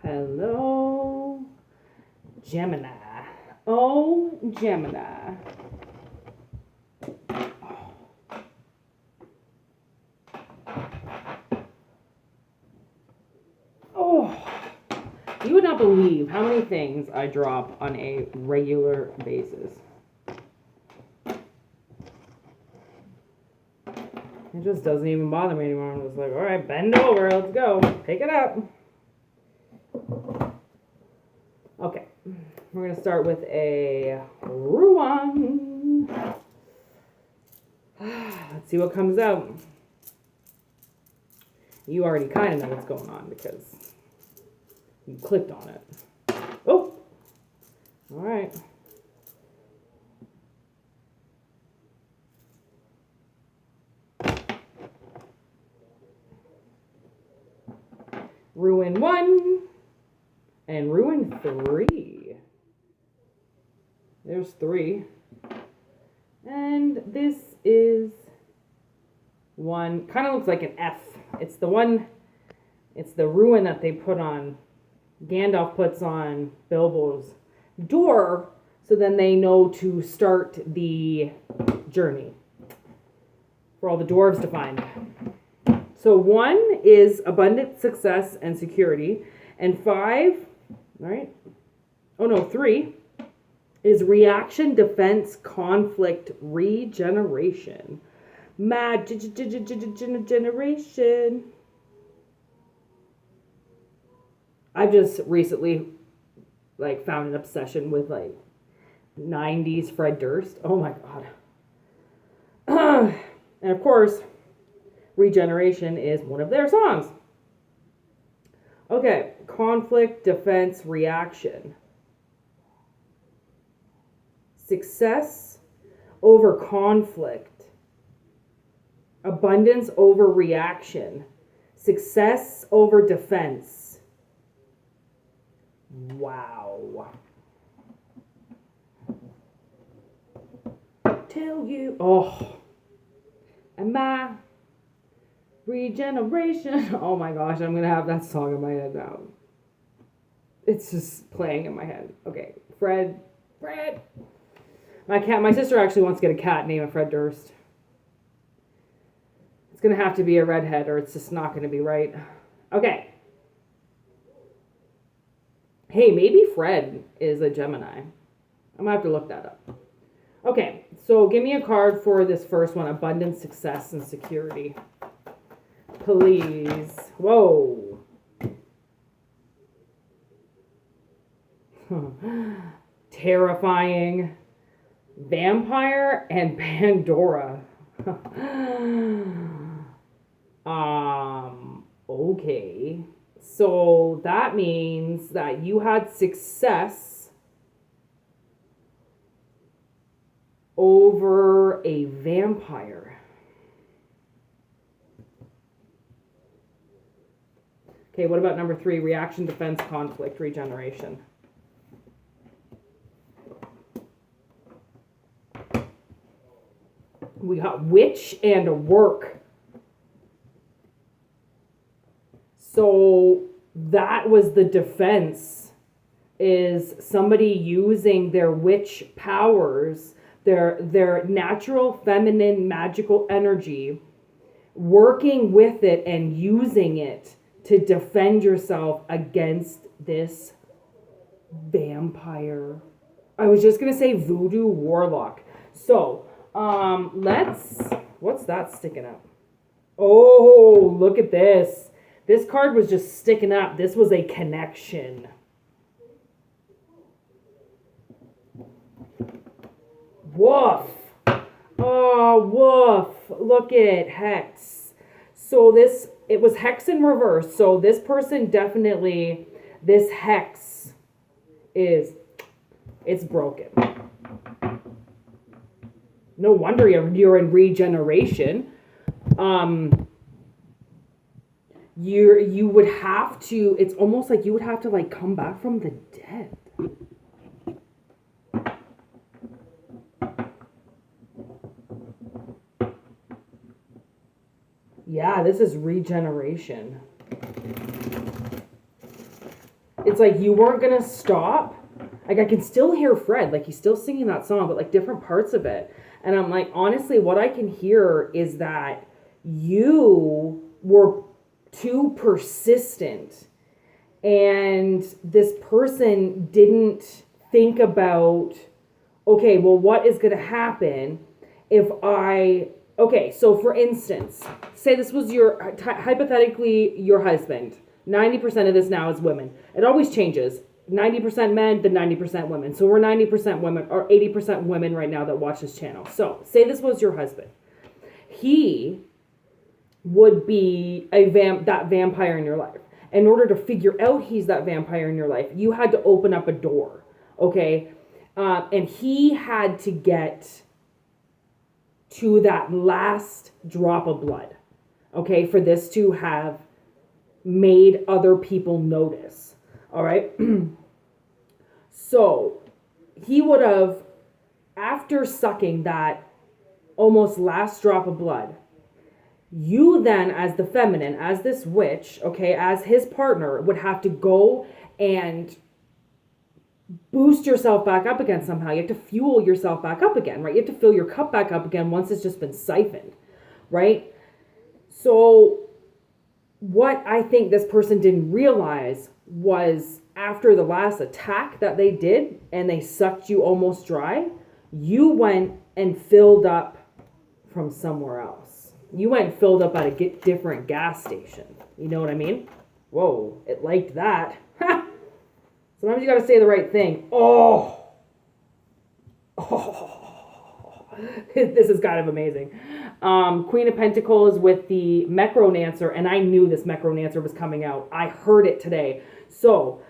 Hello, Gemini. Oh, Gemini. Oh, you would not believe how many things I drop on a regular basis. It just doesn't even bother me anymore. I'm just like, all right, bend over, let's go. Pick it up. Okay, we're going to start with a Ruan. Let's see what comes out. You already kind of know what's going on because you clicked on it. Oh, all right. Ruin 1 and Ruin 3. There's 3. And this is 1. Kind of looks like an F. It's the one, it's the ruin that they put on, Gandalf puts on Bilbo's door so then they know to start the journey for all the dwarves to find. So 1 is abundant success and security, and 5, all right, oh no, 3 is reaction, defense, conflict, regeneration. Mad generation. I've just recently found an obsession with 90s Fred Durst. Oh my god. And of course, regeneration is one of their songs. Okay, conflict, defense, reaction. Success over conflict. Abundance over reaction. Success over defense. Wow. Tell you, oh, am I regeneration? Oh my gosh, I'm gonna have that song in my head now. It's just playing in my head. Okay, Fred. My sister actually wants to get a cat named Fred Durst. It's gonna have to be a redhead or it's just not gonna be right. Okay. Hey, maybe Fred is a Gemini. I'm gonna have to look that up. Okay, so give me a card for this first one, abundance, success, and security. Please. Whoa. Terrifying. Vampire and Pandora. Okay. So that means that you had success over a vampire. Okay, what about number 3? Reaction, defense, conflict, regeneration. We got witch and work. So that was the defense, is somebody using their witch powers, their natural feminine magical energy, working with it and using it to defend yourself against this vampire. I was just going to say voodoo warlock. So, what's that sticking up? Oh, look at this. This card was just sticking up. This was a connection. Woof. Oh, woof. Look at Hex. So it was Hex in reverse. So this person definitely, this Hex it's broken. No wonder you're in regeneration. You would have to, it's almost like you would have to come back from the dead. Yeah, this is regeneration. It's like you weren't going to stop. Like, I can still hear Fred. Like, he's still singing that song, but, like, different parts of it. And I'm like, honestly, what I can hear is that you were too persistent. And this person didn't think about, okay, well, what is going to happen if okay, so for instance, say this was hypothetically your husband. 90% of this now is women. It always changes. 90% men, then 90% women. So we're 90% women, or 80% women right now that watch this channel. So say this was your husband. He would be that vampire in your life. In order to figure out he's that vampire in your life, you had to open up a door, okay? And he had to get to that last drop of blood, okay, for this to have made other people notice, all right? So he would have, after sucking that almost last drop of blood, you then, as the feminine, as this witch, okay, as his partner, would have to go and boost yourself back up again somehow. You have to fuel yourself back up again, right? You have to fill your cup back up again once it's just been siphoned, right? So what I think this person didn't realize was after the last attack that they did and they sucked you almost dry, you went and filled up from somewhere else. You went and filled up at a different gas station. You know what I mean? Whoa, it liked that. Sometimes you got to say the right thing. Oh. This is kind of amazing. Queen of Pentacles with the Necronancer, and I knew this Necronancer was coming out. I heard it today. So,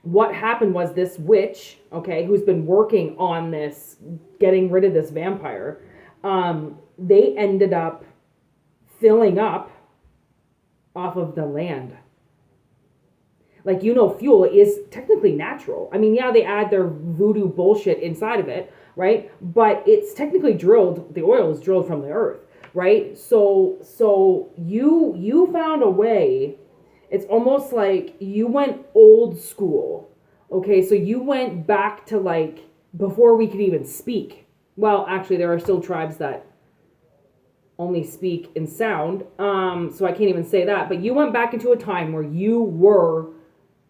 what happened was this witch, okay, who's been working on this, getting rid of this vampire, they ended up filling up off of the land. Like, fuel is technically natural. I mean, yeah, they add their voodoo bullshit inside of it, right? But it's technically drilled, the oil is drilled from the earth, right? So you found a way. It's almost like you went old school, okay? So you went back to, like, before we could even speak. Well, actually, there are still tribes that only speak in sound, so I can't even say that. But you went back into a time where you were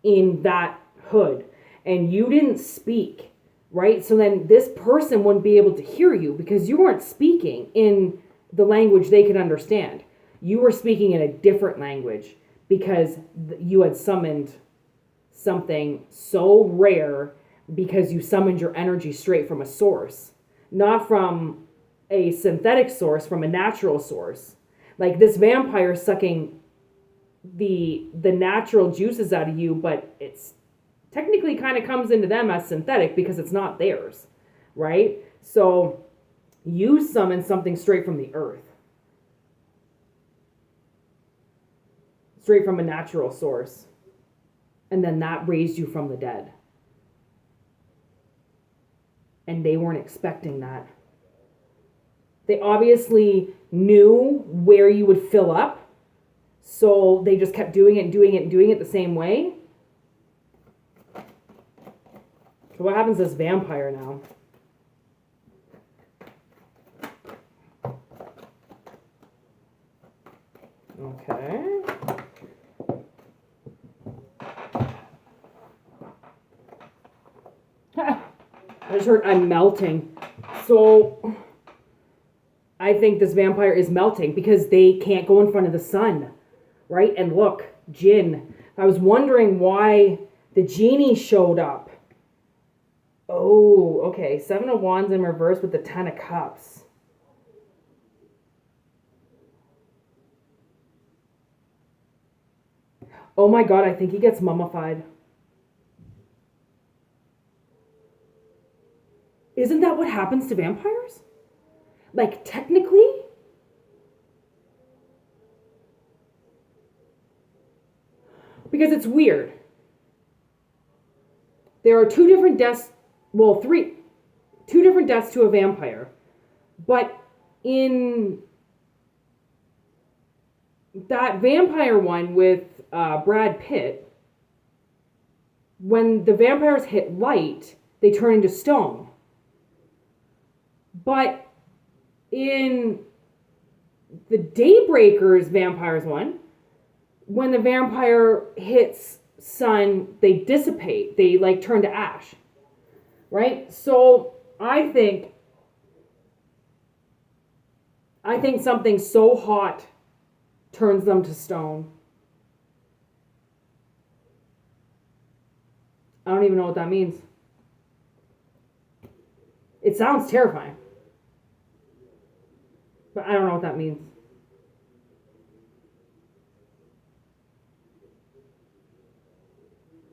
in that hood and you didn't speak, right? So then this person wouldn't be able to hear you because you weren't speaking in the language they could understand. You were speaking in a different language because you had summoned something so rare, because you summoned your energy straight from a source, not from a synthetic source, from a natural source. Like this vampire sucking the natural juices out of you, but it's technically kind of comes into them as synthetic because it's not theirs, right? So you summon something straight from the earth, straight from a natural source, and then that raised you from the dead. And they weren't expecting that. They obviously knew where you would fill up, so they just kept doing it and doing it and doing it the same way. So what happens to this vampire now? Okay. I just heard I'm melting. So I think this vampire is melting because they can't go in front of the sun, right? And look, Jinn. I was wondering why the genie showed up. Oh, okay. 7 of Wands in reverse with the 10 of Cups. Oh my God, I think he gets mummified. Isn't that what happens to vampires? Like, technically? Because it's weird. There are two different deaths, well, two different deaths to a vampire. But in that vampire one with Brad Pitt, when the vampires hit light, they turn into stone. But in the Daybreakers vampires one, when the vampire hits sun, they dissipate. They like turn to ash. Right? So I think something so hot turns them to stone. I don't even know what that means. It sounds terrifying. But I don't know what that means.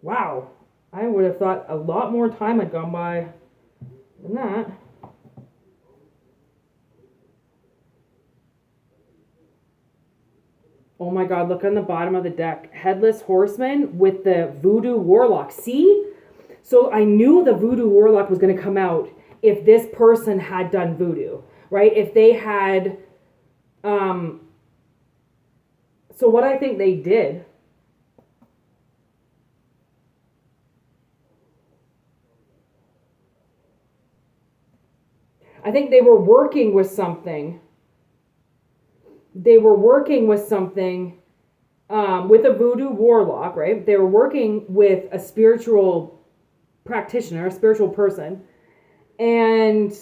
Wow. I would have thought a lot more time had gone by than that. Oh my God, look on the bottom of the deck. Headless Horseman with the Voodoo Warlock. See? So I knew the Voodoo Warlock was going to come out if this person had done voodoo, right? If they had, so what I think they did, I think they were working with something. They were working with something, with a voodoo warlock, right? They were working with a spiritual practitioner, a spiritual person. And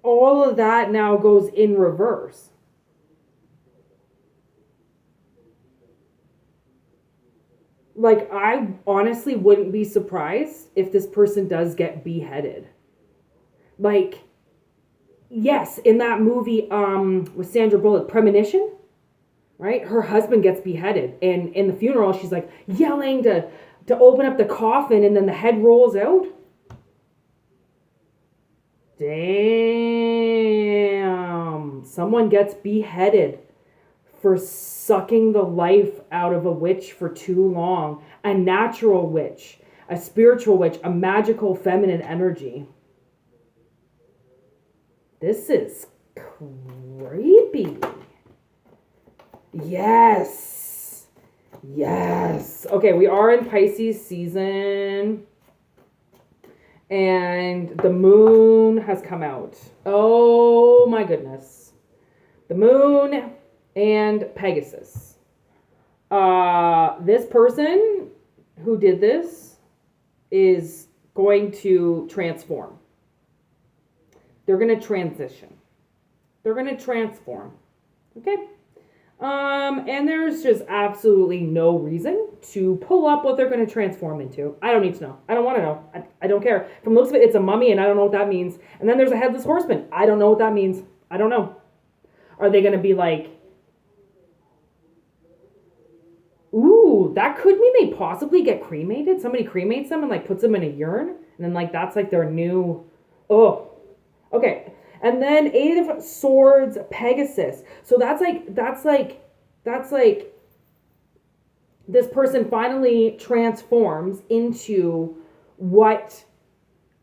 all of that now goes in reverse. Like, I honestly wouldn't be surprised if this person does get beheaded. Like, yes, in that movie with Sandra Bullock, Premonition, right? Her husband gets beheaded. And in the funeral, she's like yelling to open up the coffin, and then the head rolls out. Damn. Someone gets beheaded for sucking the life out of a witch for too long. A natural witch, a spiritual witch, a magical feminine energy. This is creepy. Yes. Yes. Okay, we are in Pisces season. And the moon has come out. Oh my goodness. The moon and Pegasus. This person who did this is going to transform. They're going to transition. They're going to transform. Okay? And there's just absolutely no reason to pull up what they're going to transform into. I don't need to know. I don't want to know. I don't care. From the looks of it, it's a mummy, and I don't know what that means. And then there's a headless horseman. I don't know what that means. I don't know. Are they going to be like, ooh, that could mean they possibly get cremated? Somebody cremates them and like puts them in a urn? And then like that's like their new, oh. Okay, and then Eight of Swords, Pegasus. So that's like this person finally transforms into what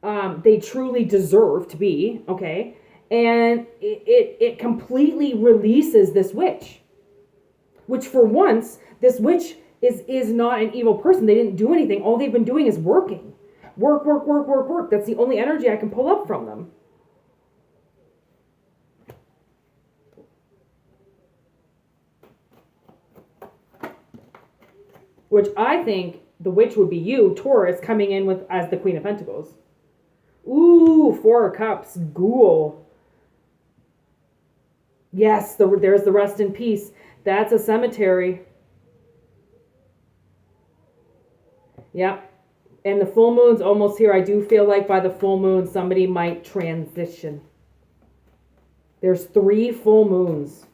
they truly deserve to be, okay? And it completely releases this witch. Which for once, this witch is not an evil person. They didn't do anything. All they've been doing is working. Work. That's the only energy I can pull up from them. Which I think the witch would be you, Taurus, coming in with as the Queen of Pentacles. Ooh, Four of Cups, Ghoul. Yes, there's the rest in peace. That's a cemetery. Yep. And the full moon's almost here. I do feel like by the full moon, somebody might transition. There's 3 full moons.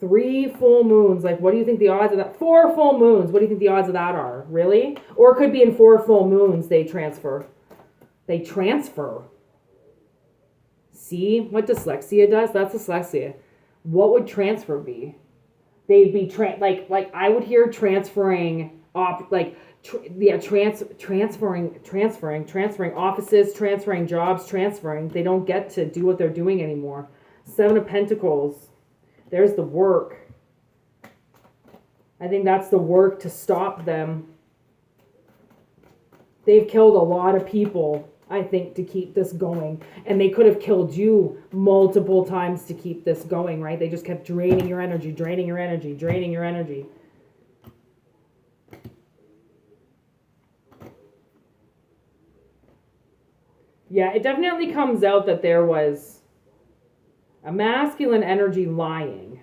3 full moons. Like, what do you think the odds of that? 4 full moons. What do you think the odds of that are? Really? Or it could be in 4 full moons they transfer. They transfer. See what dyslexia does? That's dyslexia. What would transfer be? They'd be like I would hear transferring transferring offices, transferring jobs, transferring. They don't get to do what they're doing anymore. 7 of Pentacles. There's the work. I think that's the work to stop them. They've killed a lot of people, I think, to keep this going. And they could have killed you multiple times to keep this going, right? They just kept draining your energy, draining your energy, draining your energy. Yeah, it definitely comes out that there was a masculine energy lying.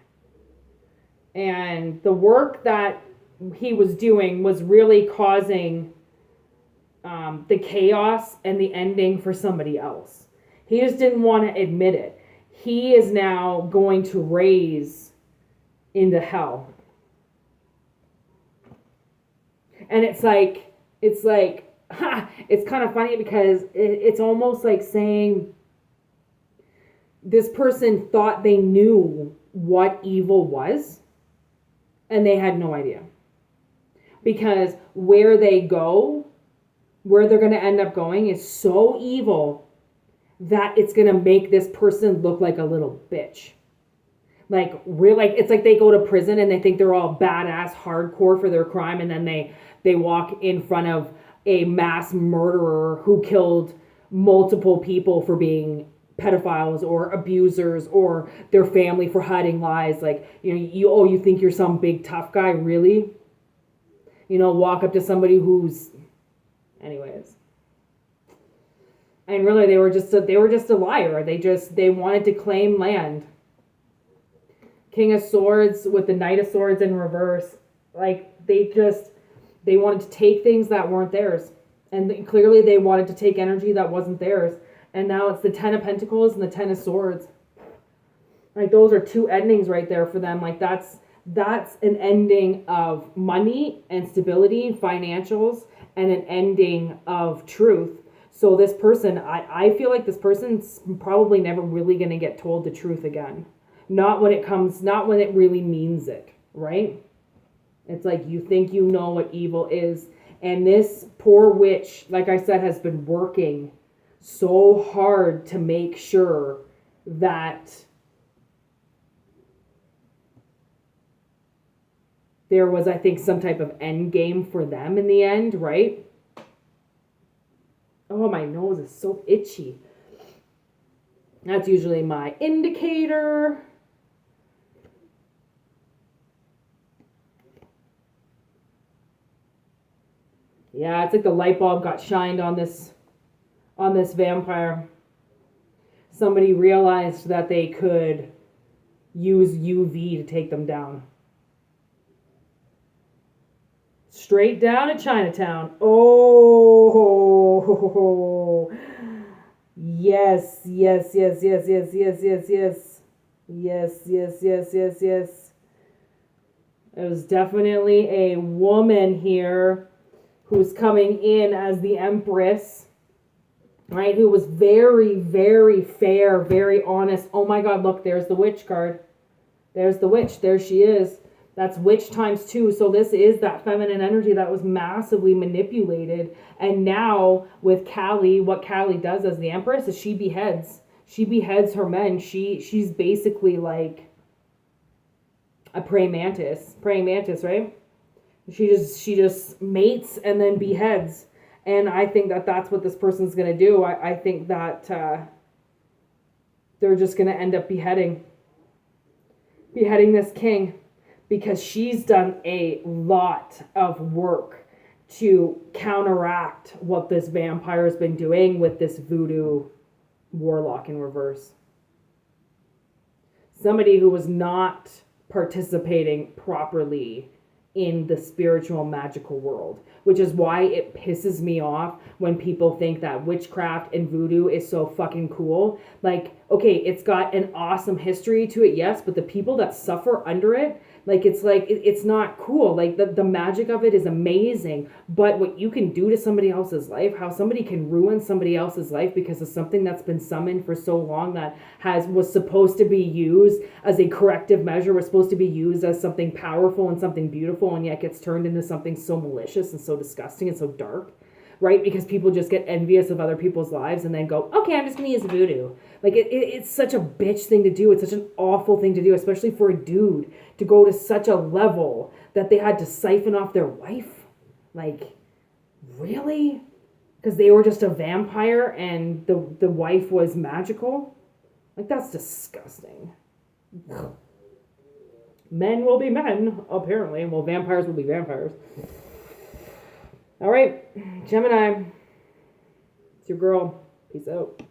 And the work that he was doing was really causing the chaos and the ending for somebody else. He just didn't want to admit it. He is now going to raise into hell. And it's kind of funny because it's almost like saying this person thought they knew what evil was, and they had no idea. Because where they go, where they're going to end up going is so evil that it's going to make this person look like a little bitch. Like, it's like they go to prison and they think they're all badass hardcore for their crime, and then they walk in front of a mass murderer who killed multiple people for being pedophiles or abusers, or their family for hiding lies. Like, you think you're some big tough guy, really? Walk up to somebody who's, anyways. And really, they were just a liar. They wanted to claim land. King of Swords with the Knight of Swords in reverse. Like, they wanted to take things that weren't theirs. And clearly they wanted to take energy that wasn't theirs. And now it's the Ten of Pentacles and the Ten of Swords. Like, those are two endings right there for them. Like, that's an ending of money and stability, financials, and an ending of truth. So this person, I feel like this person's probably never really going to get told the truth again. Not when it really means it, right? It's like you think you know what evil is. And this poor witch, like I said, has been working so hard to make sure that there was, I think, some type of end game for them in the end, right? Oh, my nose is so itchy. That's usually my indicator. Yeah, it's like the light bulb got shined on this vampire. Somebody realized that they could use UV to take them down. Straight down to Chinatown. Oh, yes, yes, yes, yes, yes, yes, yes, yes, yes, yes, yes, yes, yes. It was definitely a woman here who's coming in as the Empress, right? Who was very, very fair, very honest. Oh my God, look, there's the Witch card. There's the Witch. There she is. That's Witch times 2. So this is that feminine energy that was massively manipulated. And now with Callie, what Callie does as the Empress is she beheads. She beheads her men. She's basically like a praying mantis, right? She just mates and then beheads. And I think that that's what this person's going to do. I think that they're just going to end up beheading this king, because she's done a lot of work to counteract what this vampire's been doing with this voodoo warlock in reverse. Somebody who was not participating properly in the spiritual magical world, which is why it pisses me off when people think that witchcraft and voodoo is so fucking cool. Like, okay, it's got an awesome history to it, yes, but the people that suffer under it, it's not cool. Like, the magic of it is amazing, but what you can do to somebody else's life, how somebody can ruin somebody else's life because of something that's been summoned for so long, that was supposed to be used as a corrective measure, was supposed to be used as something powerful and something beautiful, and yet gets turned into something so malicious and so disgusting and so dark. right? Because people just get envious of other people's lives and then go, okay, I'm just going to use voodoo. Like, it's such a bitch thing to do. It's such an awful thing to do, especially for a dude to go to such a level that they had to siphon off their wife. Like, really? Because they were just a vampire and the wife was magical? Like, that's disgusting. Men will be men, apparently. Well, vampires will be vampires. All right, Gemini. It's your girl. Peace out.